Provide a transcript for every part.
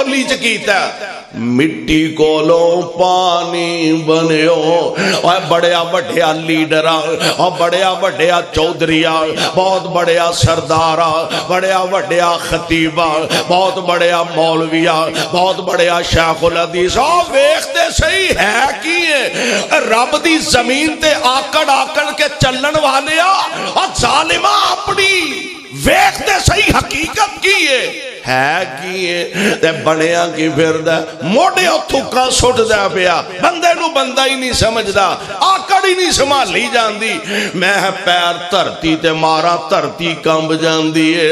بولی چ کیتا مٹی کولوں پانی بنیو اور بڑیا بڑیا لیڈرا اور بڑیا بڑیا چودھریا بہت بڑیا سردارا بڑیا بڑیا خطیبا بہت بڑیا مولویا بہت بڑیا شیخ الحدیث ویکھتے صحیح ہے کی ہے رب دی زمین تے آکڑ آکڑ کے چلن والے اور ظالمہ اپنی ویکھتے صحیح حقیقت کی ہے کی تے بنیا کی پھر دے موڑے تھکا سٹ دے پیا بندے نو بندہ ہی نہیں سمجھدا آکڑ ہی نہیں سنبھالی جاندی میں پیر دھرتی تے مارا دھرتی کمب جاندی ہے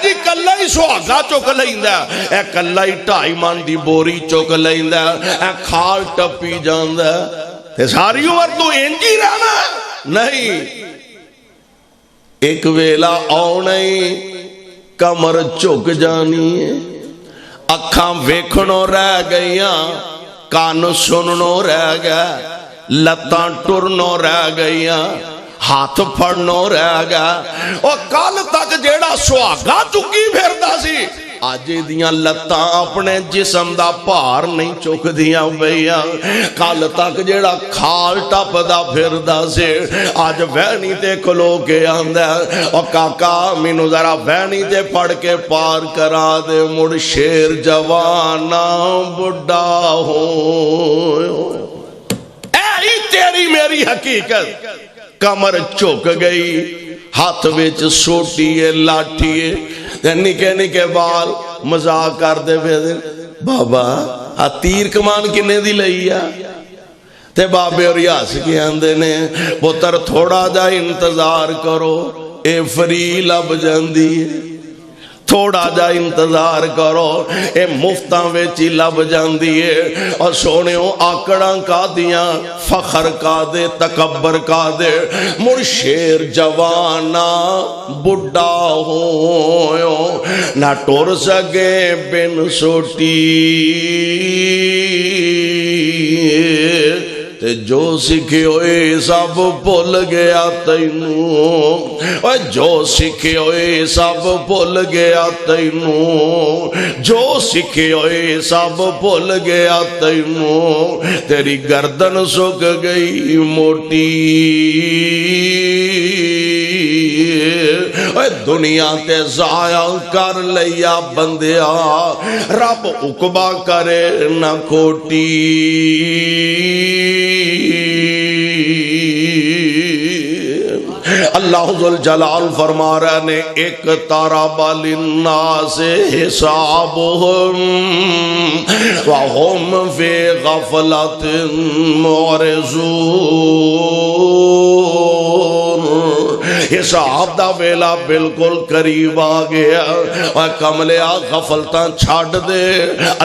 جی کلا ہی سہاگا چک لیندا اے کلا ہی 2.5 من دی بوری چک لیندا اے کھال ٹپی جاندا تے ساری عمر تو انج ہی رہنا نہیں ایک ویلا آنا ہی کمر چک جانی ہے اکھاں ویکھنوں رہ گئیاں کان سننوں رہ گیا لتاں ٹرنوں رہ گئیاں ہاتھ پھڑنوں رہ گیا اور کل تک جیڑا سہاگا چکی پھردا سی آج دیاں لتاں اپنے جسم دا پار نہیں چک دیاں بھئیاں کل تک جیڑا کھال ٹپ دا پھر دا سے آج وینی تے کھلو کے آندہ اور کاکا مینو ذرا وینی تے پڑھ کے پار کرا دے مڑ شیر جوانا بڑھا ہو اے تیری میری حقیقت کمر چک گئی ہاتھ وچ سوٹیے لاٹھیے نکے نکے بال مزاق کر دے پھر بابا تیر کمان کنے دی لئی تے بابے اور یاس کے آندے نے پتر تھوڑا جا انتظار کرو اے فری لب جاندی ہے تھوڑا جا انتظار کرو اے مفتاں ویچی لب جاندی ہے اور سونےوں آکڑاں کا دیاں فخر کا دے تکبر کا دے مڑ شیر جوانا بڑھا ہوئیوں نہ ٹور سکے بن سوٹی تے جو سکھے ہوئے سب بھول گیا تینوں جو سکھے ہوئے سب بھول گیا تینوں جو سکھے ہوئے سب بھول گیا تینوں تیری گردن سک گئی موٹی دنیا تے ضائع کر لیا بندیا رب عقبہ کرے نہ کھوٹی اللہ ذوالجلال فرما رہے نے ایک اقترب للناس حسابهم وهم في غفلة معرضون حساب دا ویلا بالکل قریب آ گیا اور کملیا غفلتاں چھڑ دے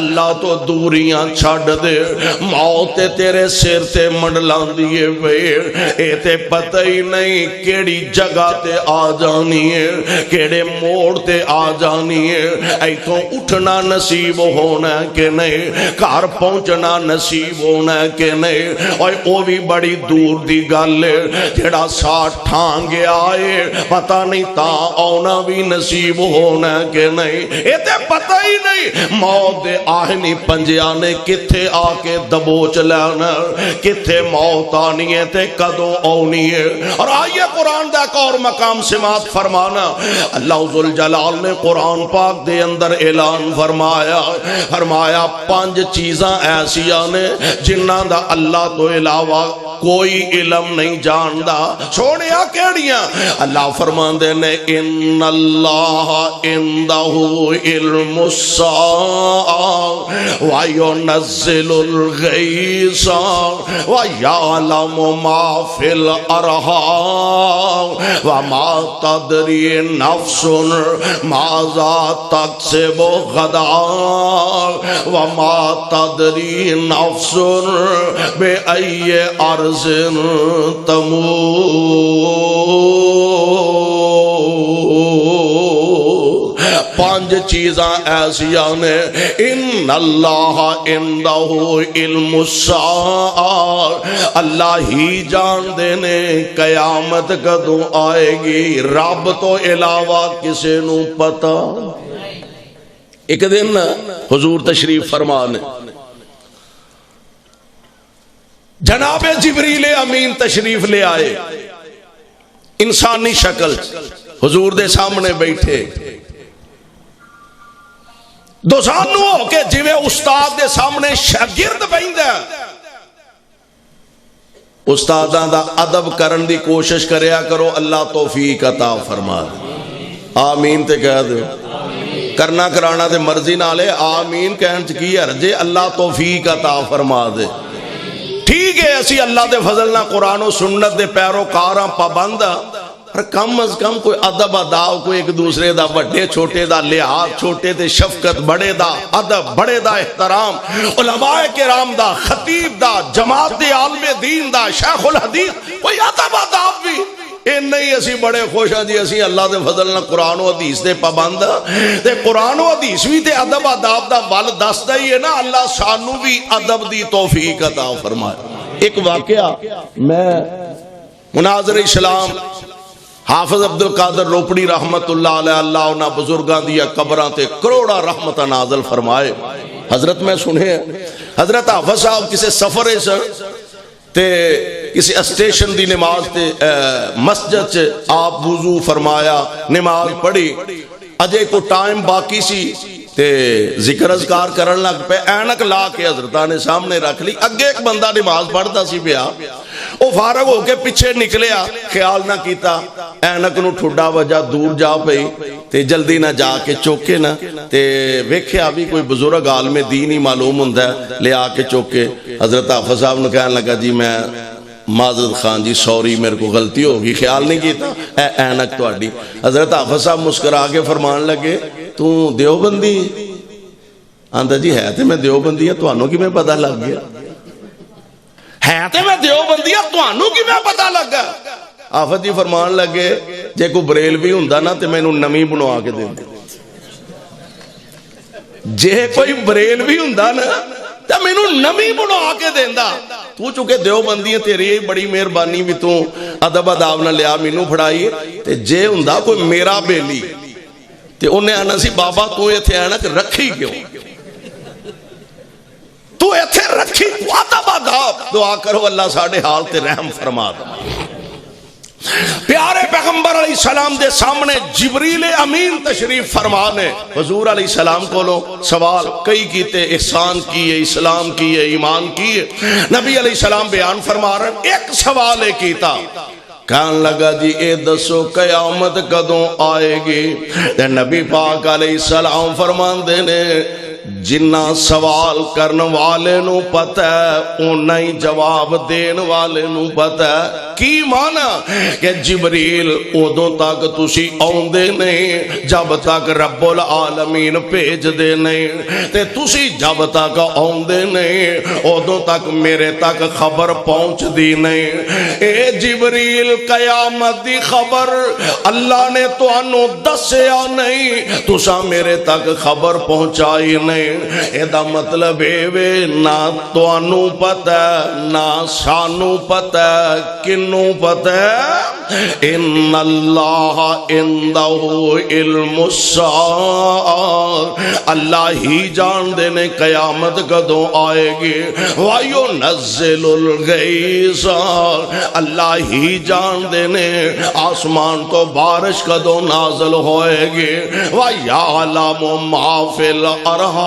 اللہ تو دوریاں چھڑ دے موت تیرے سر تے منڈلان دیے ویر اے تے پتہ ہی نہیں کیڑی جگہ تے آ جانی ہے کیڑے موڑ تے آ جانی ہے ایتھوں اٹھنا نصیب ہونا ہے کہ نہیں گھر پہنچنا نصیب ہونا ہے کہ نہیں اور وہ بھی بڑی دور دی گل ہے جڑا ساتھ ٹھانگے آئے پتہ نہیں تا آنا بھی نصیب ہونا ہے کہ نہیں اے تے پتہ ہی نہیں موت دے آہنی پنجیاں نے کتھے آ کے دبوچ لینا کتھے موت آنی ہے تے کدوں آنی ہے اور آئیے قرآن دا ایک اور مقام سماعت فرمانا اللہ ذوالجلال نے قرآن پاک دے اندر اعلان فرمایا 5 چیزاں ایسیاں نے جنہاں دا اللہ تو علاوہ کوئی علم نہیں جاندا سونیا کیڑیاں اللہ فرماندے نے ان اللہ عندہ علم الساعہ وینزل الغیث ویعلم ما فی الارحام وما تدری نفس ماذا تکسب غدا وما تدری نفس بأی ارض تموت 5 چیزاں ایسیاں نے ان اللہ عندہ علم الساعہ اللہ ہی جان دینے قیامت کدوں آئے گی رب تو علاوہ کسے نو پتا ایک دن حضور تشریف فرمان، جناب جبریل امین تشریف لے آئے انسانی شکل، حضور دے سامنے بیٹھے دو سانو ہو کے جویں استاد دے سامنے شاگرد بیندا، استاداں دا ادب کرن دی کوشش کریا کرو، اللہ توفیق عطا فرما دے۔ آمین تے کہہ دو، کرنا کرانا تے مرضی نالے، آمین کہن چ کی حرج ہے، اللہ توفیق عطا فرما دے۔ ٹھیک ہے اسی اللہ دے فضل نہ قرآن و سنت دے پیروکاراں پابند، پر کم از کم کوئی ادب اداب، کوئی ایک دوسرے دا بڑے چھوٹے دا لحاظ، چھوٹے تے شفقت، بڑے دا ادب، بڑے دا احترام، علماء کرام دا، خطیب دا، جماعت دے عالم دین دا، شیخ الحدیث، کوئی ادب اداب بھی اے نہیں۔ اسی بڑے خوش ہیں جی اسی اللہ دے فضل نہ قرآن و حدیث دے پابند، تے قرآن و حدیث بھی تے ادب اداب دا ول دسدا ہی ہے نا، اللہ سانو بھی ادب دی توفیق عطا فرمائے۔ ایک واقعہ، میں مناظر اسلام حافظ عبد القادر روپڑی رحمت اللہ علیہ، اللہ انہاں بزرگاں دیا قبراں تے کروڑا رحمت نازل فرمائے، حضرت میں سنے حضرت حافظ صاحب کسی سفر تے کسی اسٹیشن دی نماز تے مسجد چ آپ وضو فرمایا، نماز پڑھی، اجے کو ٹائم باقی سی تے ذکر اذکار کرن لگ پہ، اینک لا کے حضرتاں نے سامنے رکھ لی، اگے ایک بندہ نماز پڑھتا سی پیا، وہ فارغ ہو کے پیچھے نکلیا، خیال نہ کیتا، اینک نو ٹھڈا وجہ دور جا پئی تے جلدی نہ جا کے چوکے نہ تے ویکھیا بھی کوئی بزرگ عالم دین ہی معلوم ہوندا ہے، لے آ کے چوکے حضرت حافظ صاحب نے کہنے لگا جی میں معذرت خان جی سوری میرے کو غلطی ہوگی، خیال نہیں کیتا، اے اینک تہاڈی۔ حضرت حافظ صاحب مسکرا کے فرمان لگے تو دیوبندی؟ آندا جی ہے تے میں دیوبندی ہاں، تانوں کیویں پتہ لگ گیا؟ ہے تے میں دیوبندی ہاں، تانوں کیویں پتہ لگا؟ حافظ جی فرمان لگے جے کوئی بریلوی ہوندا نا تے مینوں نویں بنوا کے دے، جے کوئی بریلوی ہوندا نا تے مینوں نویں بنوا کے دیندا، تو چونکہ دیوبندی ہے تیری بڑی مہربانی بھی تو ادب اداب نہ لیا مینوں پھڑائی، تے جے ہوندا کوئی میرا بیلی تے انہیں آنا سی بابا تو ایتھے آنا کہ رکھی کیوں، تو ایتھے رکھی ادب اداب، دعا کرو اللہ ساڑھے حال تے رحم فرما دے۔ پیارے پیغمبر علیہ السلام دے سامنے جبریل امین تشریف فرمانے، حضور علیہ السلام کو لو سوال کئی کیتے، احسان کیے، اسلام کیے، ایمان کیے، نبی علیہ السلام بیان فرما رہے، ایک سوال ہے کیتا، کہنے لگا جی اے دسو قیامت کدوں آئے گی؟ تے نبی پاک علیہ السلام فرمان دینے جنہ سوال کرن والے نو پتہ ہے اونا ہی جواب دین والے نو پتہ ہے۔ کی مانا کہ جبریل ادوں تک تسی آؤندے نہیں جب تک رب العالمین بھیج دے نہیں، تے تسی جب تک آؤندے نہیں ادوں تک میرے تک خبر پہنچ دی نہیں۔ اے جبریل قیامت دی خبر اللہ نے تو انو دسیا نہیں، تسا میرے تک خبر پہنچائی نہیں، ایدہ مطلب وے نہ تو انو پتہ نہ سانو پتہ کنو پتہ ان اللہ اندہو علم الساعہ، اللہ ہی جان دینے قیامت کدوں آئے گی، وَيُنَزِّلُ الْغَيْثَ، اللہ ہی جان دینے آسمان تو بارش کدوں نازل ہوئے گی، وَيَعْلَمُ مَا فِي الْأَرْحَامِ،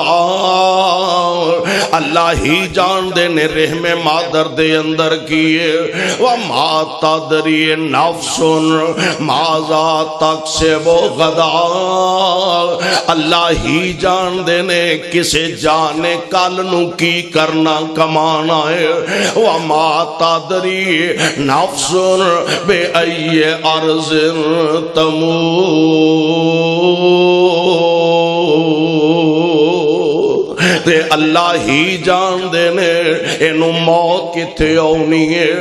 اللہ ہی جان دینے رحم مادر دے اندر کیے، وَمَا تَدْرِي نَفْسٌ مَاذَا تَكْسِبُ غَدًا، اللہ ہی جان دینے کسے جانے کل نو کی کرنا کمانا ہے، وَمَا تَدْرِي نَفْسٌ بِأَيِّ أَرْضٍ تَمُوتُ، تے اللہ ہی جان دینے اینو موت کتے آنی ہے۔